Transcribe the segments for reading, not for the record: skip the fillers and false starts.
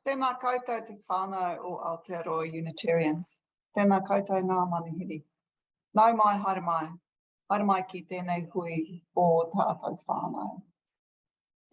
Tēnā koutou te whānau o Aotearoa Unitarians. Tēnā koutou ngā manihiri. Nau mai haere mai. Haere mai ki tēnei hui o tātou whānau.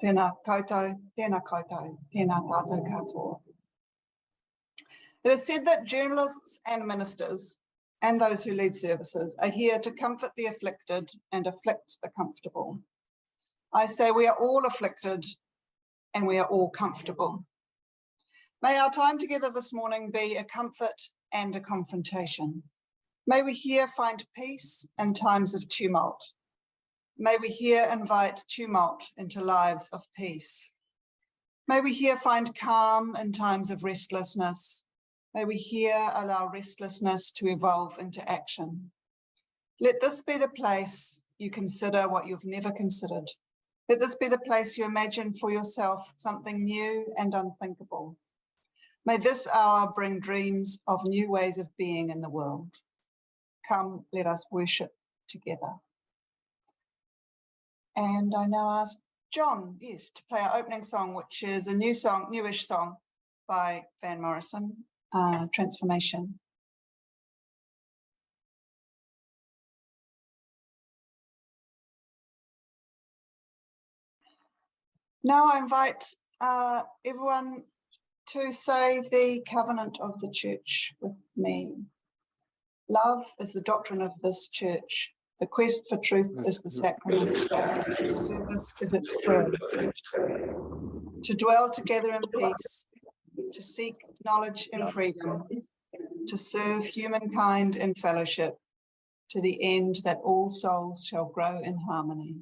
Tēnā koutou, tēnā koutou, tēnā tātou katoa. It is said that journalists and ministers and those who lead services are here to comfort the afflicted and afflict the comfortable. I say we are all afflicted and we are all comfortable. May our time together this morning be a comfort and a confrontation. May we here find peace in times of tumult. May we here invite tumult into lives of peace. May we here find calm in times of restlessness. May we here allow restlessness to evolve into action. Let this be the place you consider what you've never considered. Let this be the place you imagine for yourself something new and unthinkable. May this hour bring dreams of new ways of being in the world. Come, let us worship together. And I now ask John, yes, to play our opening song, which is a new song, newish song by Van Morrison, Transformation. Now I invite everyone to say the covenant of the church with me. Love is the doctrine of this church. The quest for truth is the sacrament. Service is its prayer. To dwell together in peace, to seek knowledge and freedom, to serve humankind in fellowship, to the end that all souls shall grow in harmony.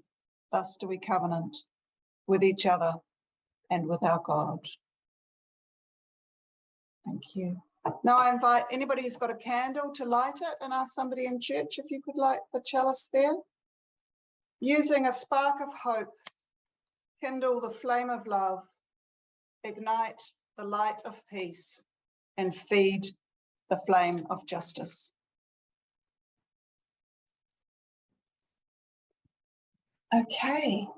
Thus do we covenant with each other and with our God. Thank you. Now I invite anybody who's got a candle to light it and ask somebody in church if you could light the chalice there. Using a spark of hope, kindle the flame of love, ignite the light of peace, and feed the flame of justice. Okay,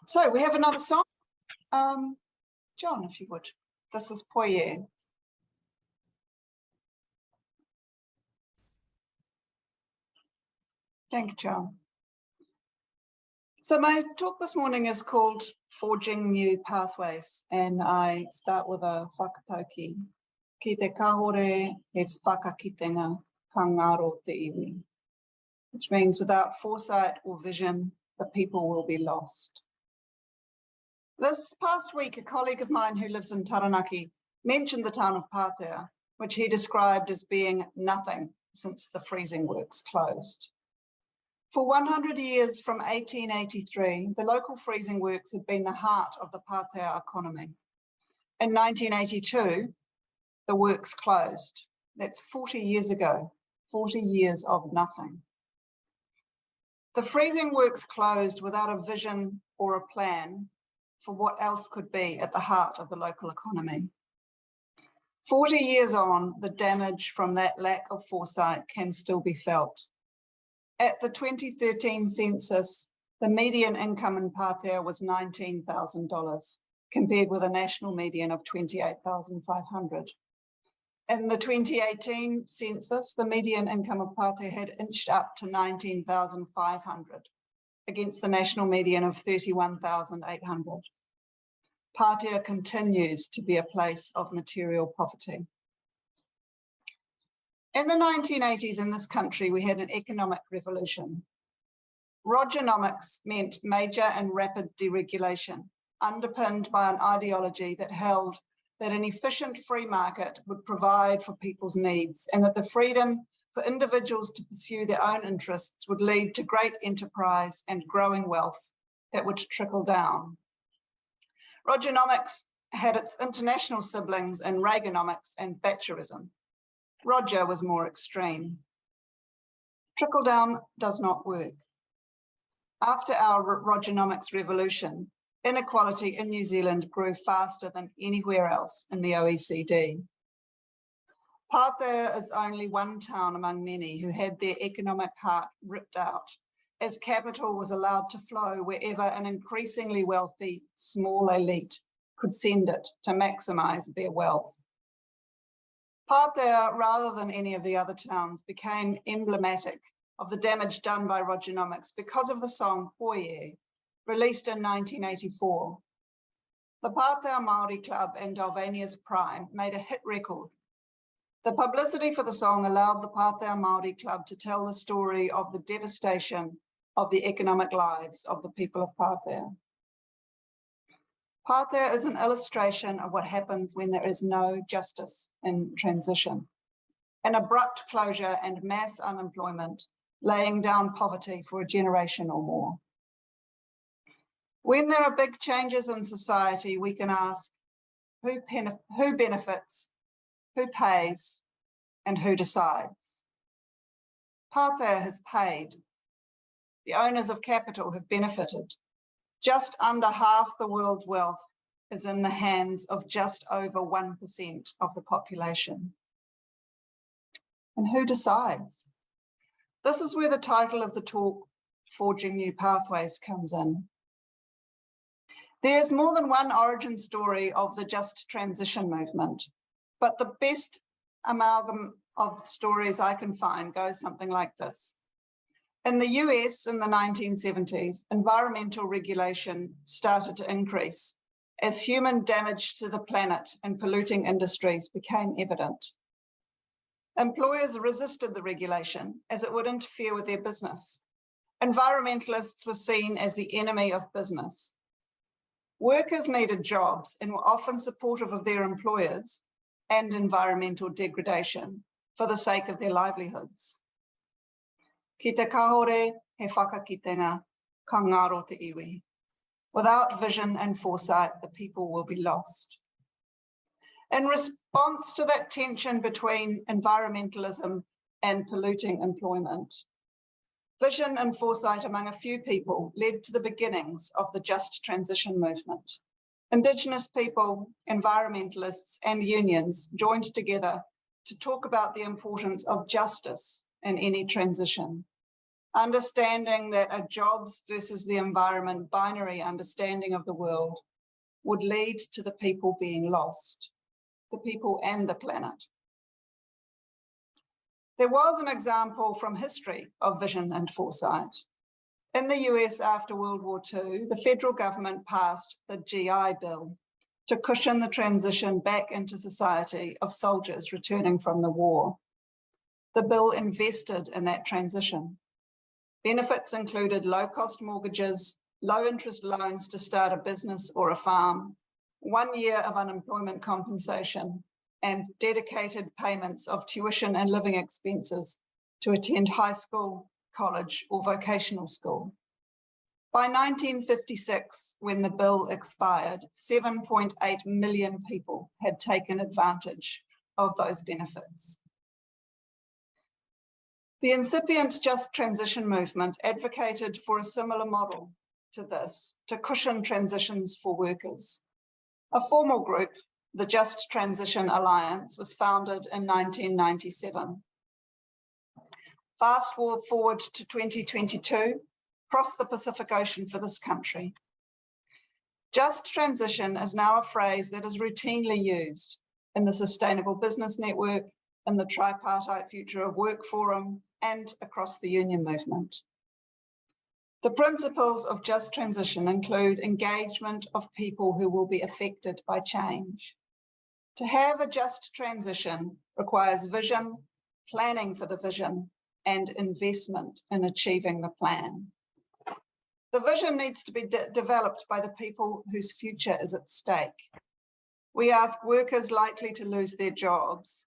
so we have another song. John, if you would. This is Patea. Thank you, John. So my talk this morning is called Forging New Pathways, and I start with a whakatauki. Ki te kahore he whakakitenga ka ngaro te iwi, which means without foresight or vision, the people will be lost. This past week, a colleague of mine who lives in Taranaki mentioned the town of Patea, which he described as being nothing since the freezing works closed. For 100 years from 1883, the local freezing works had been the heart of the Patea economy. In 1982, the works closed. That's 40 years ago, 40 years of nothing. The freezing works closed without a vision or a plan for what else could be at the heart of the local economy. 40 years on, the damage from that lack of foresight can still be felt. At the 2013 census, the median income in Patea was $19,000, compared with a national median of $28,500. In the 2018 census, the median income of Patea had inched up to $19,500, against the national median of $31,800. Patea continues to be a place of material poverty. In the 1980s in this country, we had an economic revolution. Rogernomics meant major and rapid deregulation, underpinned by an ideology that held that an efficient free market would provide for people's needs and that the freedom for individuals to pursue their own interests would lead to great enterprise and growing wealth that would trickle down. Rogernomics had its international siblings in Reaganomics and Thatcherism. Roger was more extreme. Trickle down does not work. After our Rogernomics revolution, inequality in New Zealand grew faster than anywhere else in the OECD. Patea is only one town among many who had their economic heart ripped out, as capital was allowed to flow wherever an increasingly wealthy small elite could send it to maximise their wealth. Patea, rather than any of the other towns, became emblematic of the damage done by Rogernomics because of the song Poie, released in 1984. The Patea Māori Club and Dalvania's Prime made a hit record. The publicity for the song allowed the Patea Māori Club to tell the story of the devastation of the economic lives of the people of Patea. Patea is an illustration of what happens when there is no justice in transition. An abrupt closure and mass unemployment, laying down poverty for a generation or more. When there are big changes in society, we can ask who benefits, who pays, and who decides. Patea has paid. The owners of capital have benefited. Just under half the world's wealth is in the hands of just over 1% of the population. And who decides? This is where the title of the talk, Forging New Pathways, comes in. There is more than one origin story of the just transition movement, but the best amalgam of stories I can find goes something like this. In the US in the 1970s, environmental regulation started to increase as human damage to the planet and polluting industries became evident. Employers resisted the regulation as it would interfere with their business. Environmentalists were seen as the enemy of business. Workers needed jobs and were often supportive of their employers and environmental degradation for the sake of their livelihoods. Ki te kahore, he whakakitenga, ka ngaro te iwi. Without vision and foresight, the people will be lost. In response to that tension between environmentalism and polluting employment, vision and foresight among a few people led to the beginnings of the just transition movement. Indigenous people, environmentalists, and unions joined together to talk about the importance of justice in any transition, understanding that a jobs versus the environment binary understanding of the world would lead to the people being lost, the people and the planet. There was an example from history of vision and foresight. In the US after World War II, the federal government passed the GI Bill to cushion the transition back into society of soldiers returning from the war. The bill invested in that transition. Benefits included low-cost mortgages, low-interest loans to start a business or a farm, 1 year of unemployment compensation, and dedicated payments of tuition and living expenses to attend high school, college, or vocational school. By 1956, when the bill expired, 7.8 million people had taken advantage of those benefits. The incipient just transition movement advocated for a similar model to this, to cushion transitions for workers. A formal group, the Just Transition Alliance, was founded in 1997. Fast forward to 2022, cross the Pacific Ocean for this country. Just transition is now a phrase that is routinely used in the Sustainable Business Network, in the Tripartite Future of Work Forum, and across the union movement. The principles of just transition include engagement of people who will be affected by change. To have a just transition requires vision, planning for the vision, and investment in achieving the plan. The vision needs to be developed by the people whose future is at stake. We ask workers likely to lose their jobs,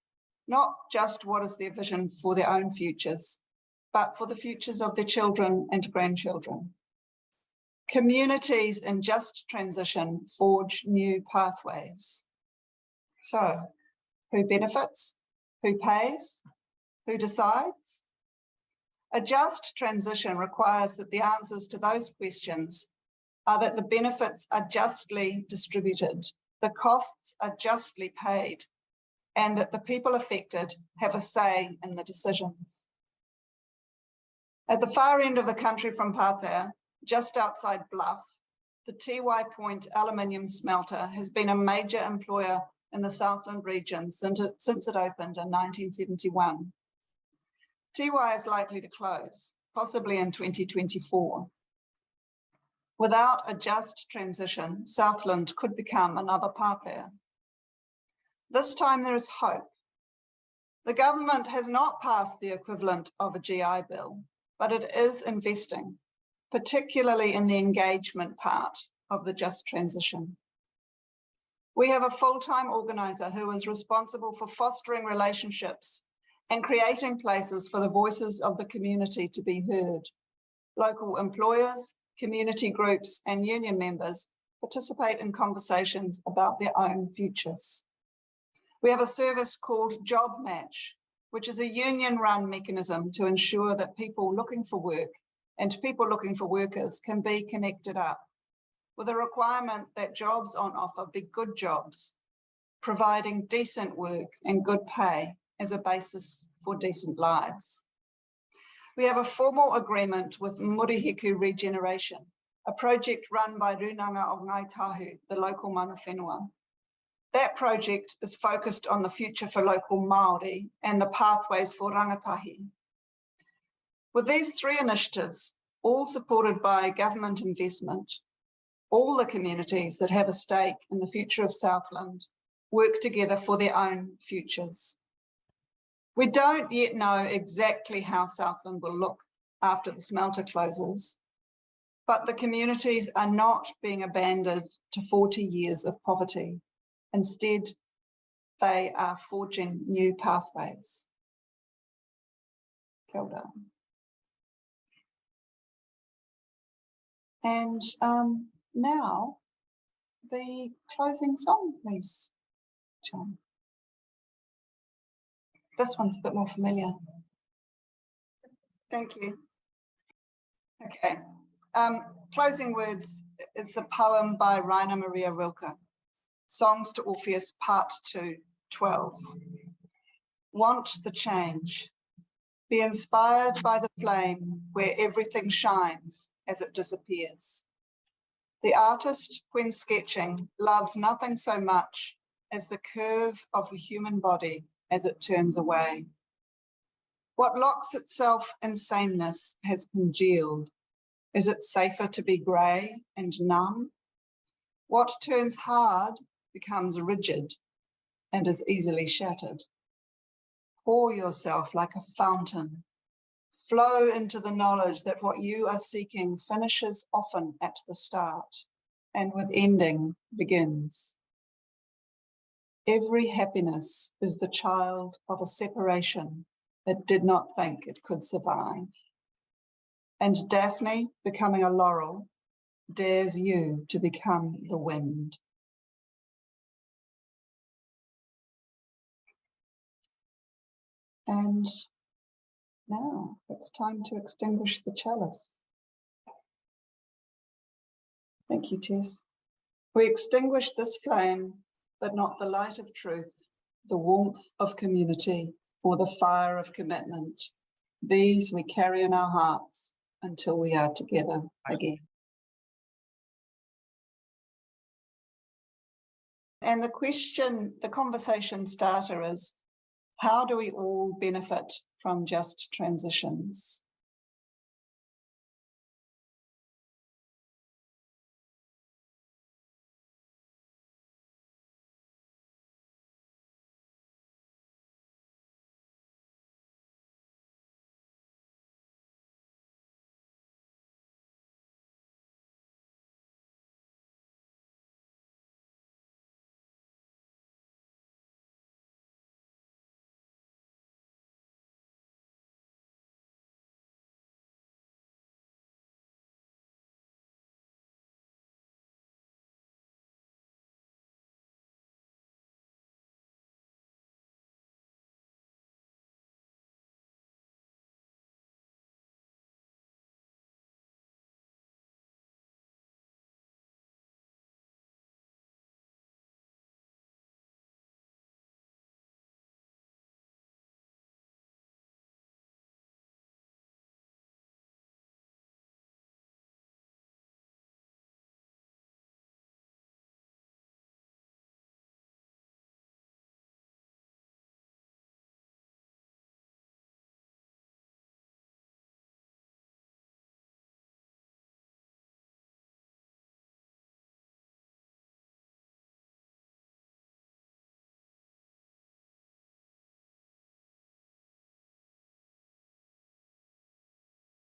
not just what is their vision for their own futures, but for the futures of their children and grandchildren. Communities in just transition forge new pathways. So, who benefits? Who pays? Who decides? A just transition requires that the answers to those questions are that the benefits are justly distributed, the costs are justly paid, and that the people affected have a say in the decisions. At the far end of the country from Patea, just outside Bluff, the Tiwai Point aluminium smelter has been a major employer in the Southland region since it opened in 1971. Tiwai is likely to close, possibly in 2024. Without a just transition, Southland could become another Patea. This time there is hope. The government has not passed the equivalent of a GI bill, but it is investing, particularly in the engagement part of the just transition. We have a full-time organiser who is responsible for fostering relationships and creating places for the voices of the community to be heard. Local employers, community groups and union members participate in conversations about their own futures. We have a service called Job Match, which is a union-run mechanism to ensure that people looking for work and people looking for workers can be connected up, with a requirement that jobs on offer be good jobs, providing decent work and good pay as a basis for decent lives. We have a formal agreement with Murihiku Regeneration, a project run by Runanga o Ngai Tahu, the local mana whenua. That project is focused on the future for local Māori and the pathways for rangatahi. With these three initiatives, all supported by government investment, all the communities that have a stake in the future of Southland work together for their own futures. We don't yet know exactly how Southland will look after the smelter closes, but the communities are not being abandoned to 40 years of poverty. Instead, they are forging new pathways. Kia ora. And now, the closing song, please, John. This one's a bit more familiar. Thank you. Okay. Closing words, it's a poem by Raina Maria Rilke. Songs to Orpheus, Part 2, 12. Want the change. Be inspired by the flame where everything shines as it disappears. The artist, when sketching, loves nothing so much as the curve of the human body as it turns away. What locks itself in sameness has congealed. Is it safer to be grey and numb? What turns hard becomes rigid and is easily shattered. Pour yourself like a fountain. Flow into the knowledge that what you are seeking finishes often at the start and with ending begins. Every happiness is the child of a separation it did not think it could survive. And Daphne, becoming a laurel, dares you to become the wind. And now it's time to extinguish the chalice. Thank you, Tess. We extinguish this flame, but not the light of truth, the warmth of community, or the fire of commitment. These we carry in our hearts until we are together again. And the question, the conversation starter is, how do we all benefit from just transitions?